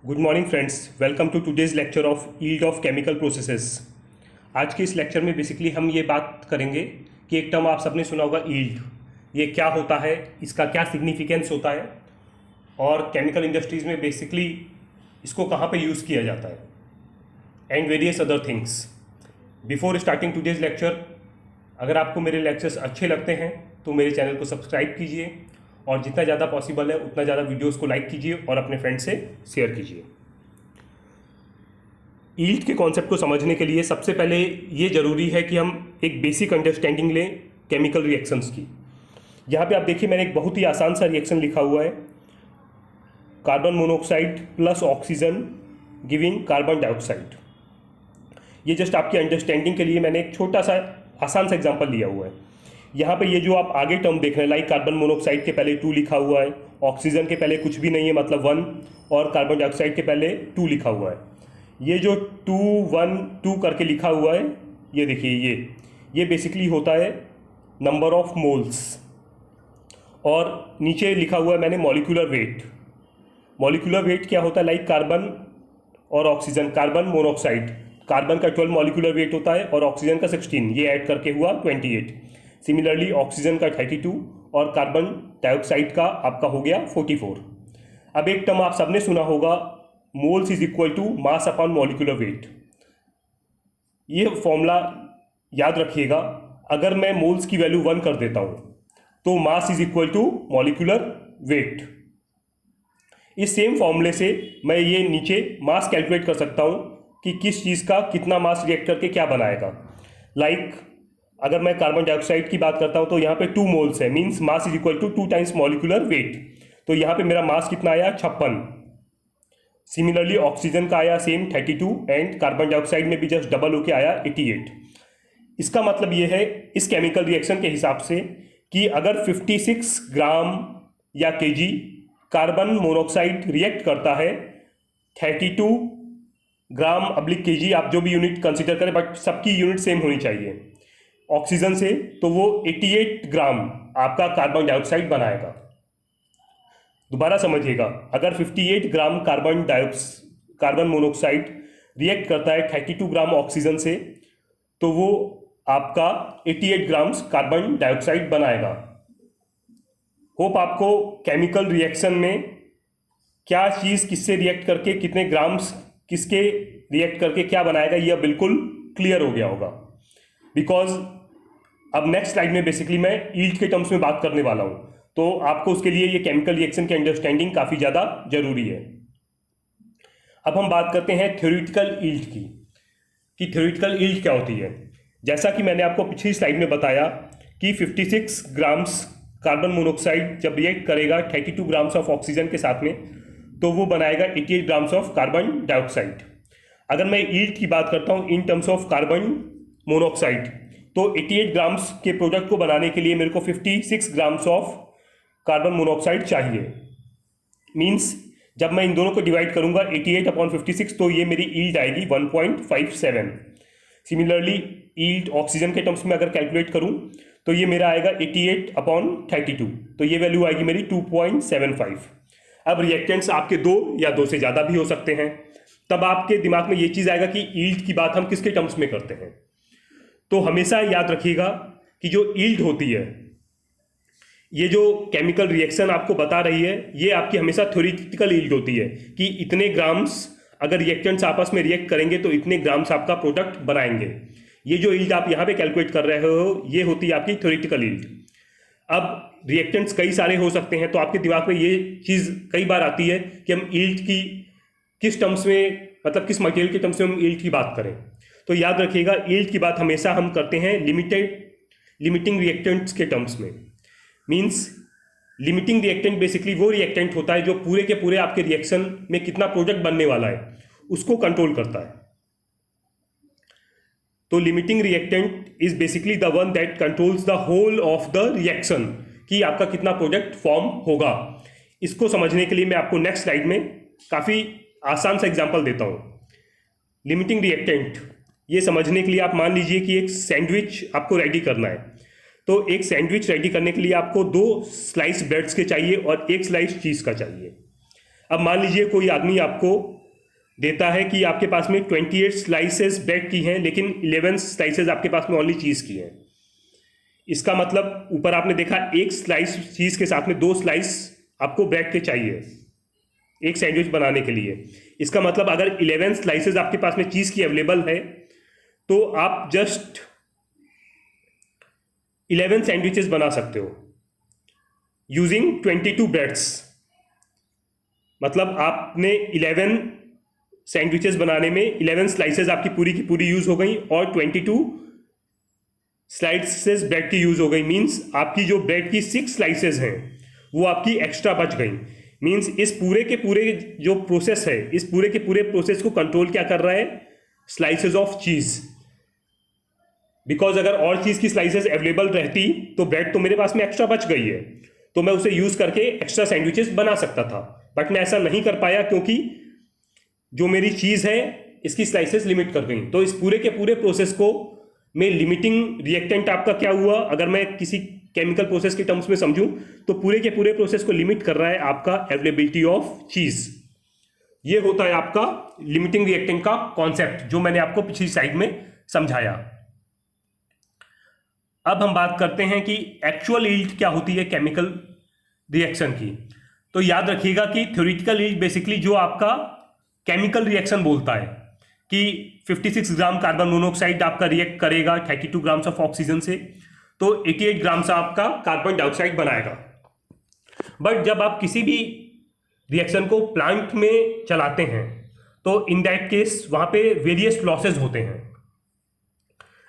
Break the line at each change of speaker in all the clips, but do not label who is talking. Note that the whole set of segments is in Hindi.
Good morning friends, welcome to today's lecture of yield of chemical processes. आज के इस लेक्चर में बेसिकली हम ये बात करेंगे कि एक टर्म आप सबने सुना होगा यील्ड। ये क्या होता है, इसका क्या सिग्निफिकेंस होता है और केमिकल इंडस्ट्रीज़ में बेसिकली इसको कहाँ पे यूज़ किया जाता है and various other things. Before starting today's lecture, अगर आपको मेरे लेक्चर्स अच्छे लगते हैं तो मेरे चैनल को सब्सक्राइब कीजिए और जितना ज़्यादा पॉसिबल है उतना ज़्यादा वीडियोस को लाइक कीजिए और अपने फ्रेंड से शेयर कीजिए। यील्ड के कॉन्सेप्ट को समझने के लिए सबसे पहले ये ज़रूरी है कि हम एक बेसिक अंडरस्टैंडिंग लें केमिकल रिएक्शंस की। यहाँ पे आप देखिए, मैंने एक बहुत ही आसान सा रिएक्शन लिखा हुआ है, carbon monoxide plus oxygen giving carbon dioxide. ये जस्ट आपकी अंडरस्टैंडिंग के लिए मैंने एक छोटा सा आसान सा एग्जांपल लिया हुआ है। यहाँ पे ये जो आप आगे टर्म देख रहे हैं, लाइक कार्बन मोनोऑक्साइड के पहले 2 लिखा हुआ है, ऑक्सीजन के पहले कुछ भी नहीं है मतलब 1, और कार्बन डाइऑक्साइड के पहले 2 लिखा हुआ है। ये जो 2 1 2 करके लिखा हुआ है, ये देखिए, ये बेसिकली होता है नंबर ऑफ मोल्स, और नीचे लिखा हुआ है मैंने मॉलिक्यूलर वेट। मॉलिक्यूलर वेट क्या होता है, लाइक कार्बन और ऑक्सीजन, कार्बन मोनोऑक्साइड, कार्बन का 12 मॉलिक्यूलर वेट होता है और ऑक्सीजन का 16, ये ऐड करके हुआ 28। सिमिलरली ऑक्सीजन का 32 और कार्बन डाइऑक्साइड का आपका हो गया 44। अब एक टर्म आप सबने सुना होगा, moles is equal to mass upon molecular weight. ये फॉर्मूला याद रखिएगा, अगर मैं मोल्स की वैल्यू 1 कर देता हूं तो mass is equal to molecular weight. इस सेम फॉर्मूले से मैं ये नीचे मास कैलकुलेट कर सकता हूं कि किस चीज़ का कितना मास रिएक्ट करके क्या बनाएगा। लाइक अगर मैं कार्बन डाइऑक्साइड की बात करता हूं तो यहाँ पे 2 मोल्स है, means mass is equal to 2 times molecular weight. तो यहाँ पे मेरा मास कितना आया, 56। सिमिलरली ऑक्सीजन का आया सेम 32 एंड कार्बन डाइऑक्साइड में भी जस्ट डबल होके आया 88। इसका मतलब ये है इस केमिकल रिएक्शन के हिसाब से कि अगर 56 ग्राम या केजी कार्बन मोनोऑक्साइड रिएक्ट करता है 32 ग्राम अब्लिक केजी, आप जो भी यूनिट कंसिडर करें बट सबकी यूनिट सेम होनी चाहिए, ऑक्सीजन से, तो वो 88 ग्राम आपका कार्बन डाइऑक्साइड बनाएगा। दोबारा समझिएगा, अगर 58 ग्राम कार्बन मोनोऑक्साइड रिएक्ट करता है 32 ग्राम ऑक्सीजन से तो वो आपका 88 ग्राम्स कार्बन डाइऑक्साइड बनाएगा। होप आपको केमिकल रिएक्शन में क्या चीज़ किससे रिएक्ट करके कितने ग्राम्स किसके रिएक्ट करके क्या बनाएगा यह बिल्कुल क्लियर हो गया होगा। बिकॉज अब नेक्स्ट स्लाइड में बेसिकली मैं यील्ड के टर्म्स में बात करने वाला हूं, तो आपको उसके लिए ये केमिकल रिएक्शन की अंडरस्टैंडिंग काफ़ी ज़्यादा जरूरी है। अब हम बात करते हैं थ्योरेटिकल यील्ड की, कि थ्योरेटिकल यील्ड क्या होती है। जैसा कि मैंने आपको पिछली स्लाइड में बताया कि 56 ग्राम्स कार्बन मोनोऑक्साइड जब रिएक्ट करेगा 32 ग्राम्स ऑफ ऑक्सीजन के साथ में तो वो बनाएगा 88 ग्राम्स ऑफ कार्बन डाइऑक्साइड। अगर मैं यील्ड की बात करता हूँ in terms of carbon monoxide, तो 88 ग्राम्स के प्रोडक्ट को बनाने के लिए मेरे को 56 ग्राम्स ऑफ कार्बन मोनोऑक्साइड चाहिए। मींस जब मैं इन दोनों को डिवाइड करूंगा 88 अपॉन 56 तो ये मेरी यील्ड आएगी 1.57। सिमिलरली यील्ड ऑक्सीजन के टर्म्स में अगर कैलकुलेट करूं तो ये मेरा आएगा 88 अपॉन 32, तो ये वैल्यू आएगी मेरी 2.75। अब रिएक्टेंट्स आपके 2 या 2 से ज़्यादा भी हो सकते हैं, तब आपके दिमाग में ये चीज़ आएगा कि यील्ड की बात हम किसके टर्म्स में करते हैं। तो हमेशा याद रखिएगा कि जो यील्ड होती है, ये जो केमिकल रिएक्शन आपको बता रही है, ये आपकी हमेशा थ्योरेटिकल यील्ड होती है कि इतने ग्राम्स अगर रिएक्टेंट्स आपस में रिएक्ट करेंगे तो इतने ग्राम्स आपका प्रोडक्ट बनाएंगे। ये जो यील्ड आप यहाँ पे कैलकुलेट कर रहे हो ये होती है आपकी थ्योरेटिकल यील्ड। अब रिएक्टेंट्स कई सारे हो सकते हैं, तो आपके दिमाग में ये चीज़ कई बार आती है कि हम यील्ड की किस टर्म्स में, मतलब किस मटेरियल के टर्म्स में हम यील्ड की बात करें। तो याद रखिएगा, यील्ड की बात हमेशा हम करते हैं लिमिटिंग रिएक्टेंट्स के टर्म्स में। मींस लिमिटिंग रिएक्टेंट बेसिकली वो रिएक्टेंट होता है जो पूरे के पूरे आपके रिएक्शन में कितना प्रोडक्ट बनने वाला है उसको कंट्रोल करता है। तो limiting reactant is basically the one that controls the whole of the reaction, कि आपका कितना प्रोडक्ट फॉर्म होगा। इसको समझने के लिए मैं आपको नेक्स्ट स्लाइड में काफ़ी आसान सा एग्जांपल देता हूँ। लिमिटिंग रिएक्टेंट ये समझने के लिए आप मान लीजिए कि एक सैंडविच आपको रेडी करना है, तो एक सैंडविच रेडी करने के लिए आपको 2 स्लाइस ब्रेड्स के चाहिए और 1 स्लाइस चीज़ का चाहिए। अब मान लीजिए कोई आदमी आपको देता है कि आपके पास में 28 स्लाइसेस ब्रेड की हैं, लेकिन 11 स्लाइसेस आपके पास में ओनली चीज़ की हैं। इसका मतलब ऊपर आपने देखा एक स्लाइस चीज़ के साथ में 2 स्लाइस आपको ब्रेड के चाहिए एक सैंडविच बनाने के लिए। इसका मतलब अगर 11 स्लाइसेस आपके पास में चीज़ की अवेलेबल है तो आप जस्ट 11 सैंडविचेस बना सकते हो यूजिंग 22 ब्रेड्स। मतलब आपने 11 सैंडविचेस बनाने में 11 स्लाइसेस आपकी पूरी की पूरी यूज़ हो गई और 22 स्लाइसेस ब्रेड की यूज़ हो गई। मीन्स आपकी जो ब्रेड की 6 स्लाइसेस हैं वो आपकी एक्स्ट्रा बच गई। मीन्स इस पूरे के पूरे जो प्रोसेस है, इस पूरे के पूरे प्रोसेस को कंट्रोल क्या कर रहा है? Slices of cheese. बिकॉज अगर और चीज़ की स्लाइसेस अवेलेबल रहती तो ब्रेड तो मेरे पास में एक्स्ट्रा बच गई है, तो मैं उसे यूज़ करके एक्स्ट्रा सैंडविचेस बना सकता था। बट मैं ऐसा नहीं कर पाया क्योंकि जो मेरी चीज़ है इसकी स्लाइसेस लिमिट कर गई। तो इस पूरे के पूरे प्रोसेस को में लिमिटिंग रिएक्टेंट आपका क्या हुआ, अगर मैं किसी केमिकल प्रोसेस के टर्म्स में समझूं तो पूरे के पूरे प्रोसेस को लिमिट कर रहा है आपका अवेलेबिलिटी ऑफ चीज़। ये होता है आपका लिमिटिंग रिएक्टेंट का कॉन्सेप्ट, जो मैंने आपको पिछली स्लाइड में समझाया। अब हम बात करते हैं कि एक्चुअल यील्ड क्या होती है केमिकल रिएक्शन की। तो याद रखिएगा कि थ्योरेटिकल यील्ड बेसिकली जो आपका केमिकल रिएक्शन बोलता है कि 56 ग्राम कार्बन मोनोऑक्साइड आपका रिएक्ट करेगा 32 ग्राम्स ऑफ ऑक्सीजन से, तो 88 ग्राम से आपका कार्बन डाइऑक्साइड बनाएगा। बट जब आप किसी भी रिएक्शन को प्लांट में चलाते हैं तो इन दैट केस वहाँ पे वेरियस लॉसेज होते हैं।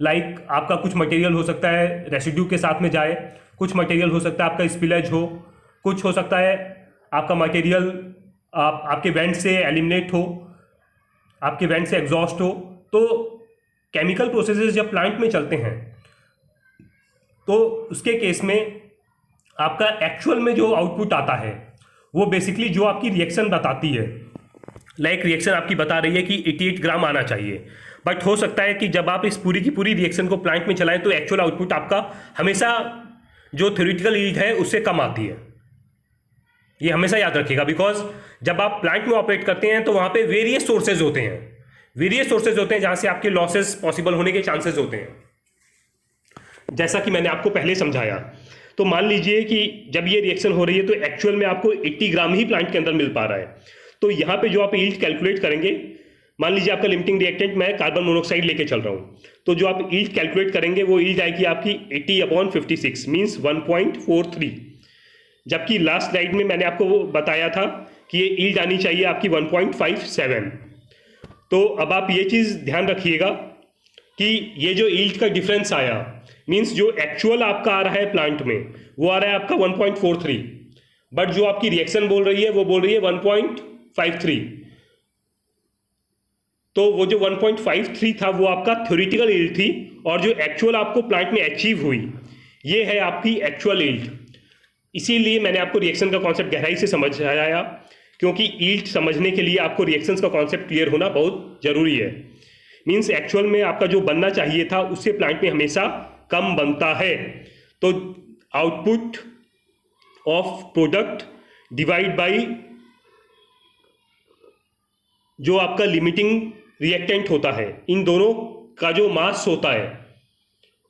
लाइक आपका कुछ मटेरियल हो सकता है रेसिड्यू के साथ में जाए, कुछ मटेरियल हो सकता है आपका स्पिलेज हो, कुछ हो सकता है आपका मटेरियल आपके वेंट से एलिमिनेट हो, आपके वेंट से एग्जॉस्ट हो। तो केमिकल प्रोसेसेस जब प्लांट में चलते हैं तो उसके केस में आपका एक्चुअल में जो आउटपुट आता है वो बेसिकली जो आपकी रिएक्शन बताती है, लाइक रिएक्शन आपकी बता रही है कि 88 ग्राम आना चाहिए, बट हो सकता है कि जब आप इस पूरी की पूरी रिएक्शन को प्लांट में चलाएं तो एक्चुअल आउटपुट आपका हमेशा जो थ्योरेटिकल यील्ड है उससे कम आती है। ये हमेशा याद रखिएगा, बिकॉज जब आप प्लांट में ऑपरेट करते हैं तो वहाँ पे वेरियस सोर्सेज होते हैं जहाँ से आपके लॉसेस पॉसिबल होने के चांसेस होते हैं, जैसा कि मैंने आपको पहले समझाया। तो मान लीजिए कि जब ये रिएक्शन हो रही है तो एक्चुअल में आपको 80 ग्राम ही प्लांट के अंदर मिल पा रहा है। तो यहाँ पे जो आप यील्ड कैलकुलेट करेंगे, मान लीजिए आपका लिमिटिंग रिएक्टेंट मैं कार्बन मोनोऑक्साइड लेके चल रहा हूँ, तो जो आप यील्ड कैलकुलेट करेंगे वो यील्ड आएगी आपकी 80/56 मीन्स 1.43। जबकि लास्ट स्लाइड में मैंने आपको बताया था कि ये यील्ड आनी चाहिए आपकी 1.57। तो अब आप ये चीज़ ध्यान रखिएगा कि ये जो यील्ड का डिफरेंस आया मीन्स जो एक्चुअल आपका आ रहा है प्लांट में वो आ रहा है आपका 1.43, बट जो आपकी रिएक्शन बोल रही है वो बोल रही है 1.53। तो वो जो 1.53 था वो आपका थ्योरेटिकल यील्ड थी, और जो एक्चुअल आपको प्लांट में अचीव हुई ये है आपकी एक्चुअल यील्ड। इसीलिए मैंने आपको रिएक्शन का कॉन्सेप्ट गहराई से समझाया, क्योंकि यील्ड समझने के लिए आपको रिएक्शंस का कॉन्सेप्ट क्लियर होना बहुत जरूरी है। मीन्स एक्चुअल में आपका जो बनना चाहिए था उससे प्लांट में हमेशा कम बनता है। तो output of product divide by जो आपका लिमिटिंग रिएक्टेंट होता है, इन दोनों का जो मास होता है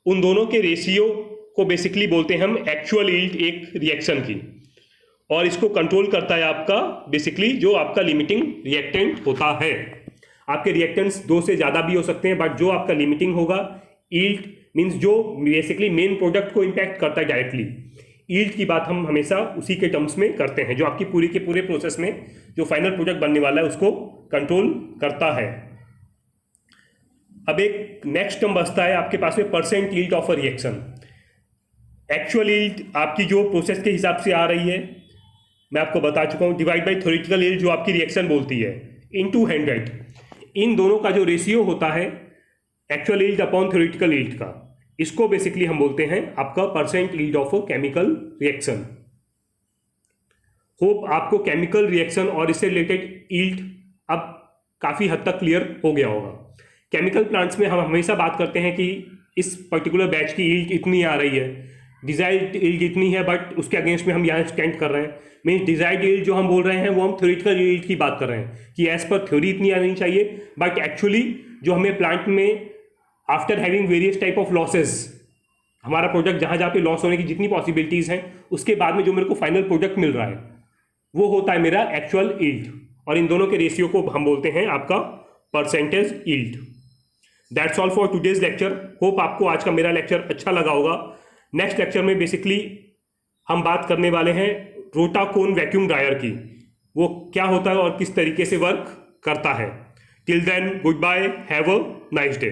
उन दोनों के रेशियो को बेसिकली बोलते हैं हम एक्चुअल यील्ड एक रिएक्शन की, और इसको कंट्रोल करता है आपका बेसिकली जो आपका लिमिटिंग रिएक्टेंट होता है। आपके रिएक्टेंट्स 2 से ज़्यादा भी हो सकते हैं, बट जो आपका लिमिटिंग होगा यील्ड मीन्स जो बेसिकली मेन प्रोडक्ट को इम्पैक्ट करता है डायरेक्टली, यील्ड की बात हम हमेशा उसी के टर्म्स में करते हैं जो आपकी पूरी के पूरे प्रोसेस में जो फाइनल प्रोडक्ट बनने वाला है उसको कंट्रोल करता है। अब एक नेक्स्ट टर्म बचता है आपके पास में percent yield of a reaction. Actual yield आपकी जो प्रोसेस के हिसाब से आ रही है मैं आपको बता चुका हूँ, डिवाइड बाई थ्योरेटिकल यील्ड जो आपकी रिएक्शन बोलती है इनटू 100। इन दोनों का जो रेशियो होता है actual yield upon theoretical yield का, इसको बेसिकली हम बोलते हैं आपका percent yield of a chemical reaction. Hope आपको केमिकल रिएक्शन और इससे रिलेटेड यील्ड अब काफ़ी हद तक क्लियर हो गया होगा। केमिकल प्लांट्स में हम हमेशा बात करते हैं कि इस पर्टिकुलर बैच की यील्ड इतनी आ रही है, डिजायर्ड यील्ड इतनी है बट उसके अगेंस्ट में हम यहाँ स्टैंड कर रहे हैं। मीन्स डिजायर्ड यील्ड जो हम बोल रहे हैं वो हम थ्योरेटिकल यील्ड की बात कर रहे हैं कि एज पर थ्योरी इतनी आनी चाहिए, बट एक्चुअली जो हमें प्लांट में after having various type of losses, हमारा प्रोडक्ट जहाँ जहाँ पे लॉस होने की जितनी पॉसिबिलिटीज़ हैं उसके बाद में जो मेरे को फाइनल प्रोडक्ट मिल रहा है वो होता है मेरा एक्चुअल यील्ड, और इन दोनों के रेशियो को हम बोलते हैं आपका percentage yield. That's all for today's lecture. Hope आपको आज का मेरा लेक्चर अच्छा लगा होगा। नेक्स्ट लेक्चर में बेसिकली हम बात करने वाले हैं रोटाकोन वैक्यूम ड्रायर की, वो क्या होता है और किस तरीके से वर्क करता है। Till then goodbye, have a nice day.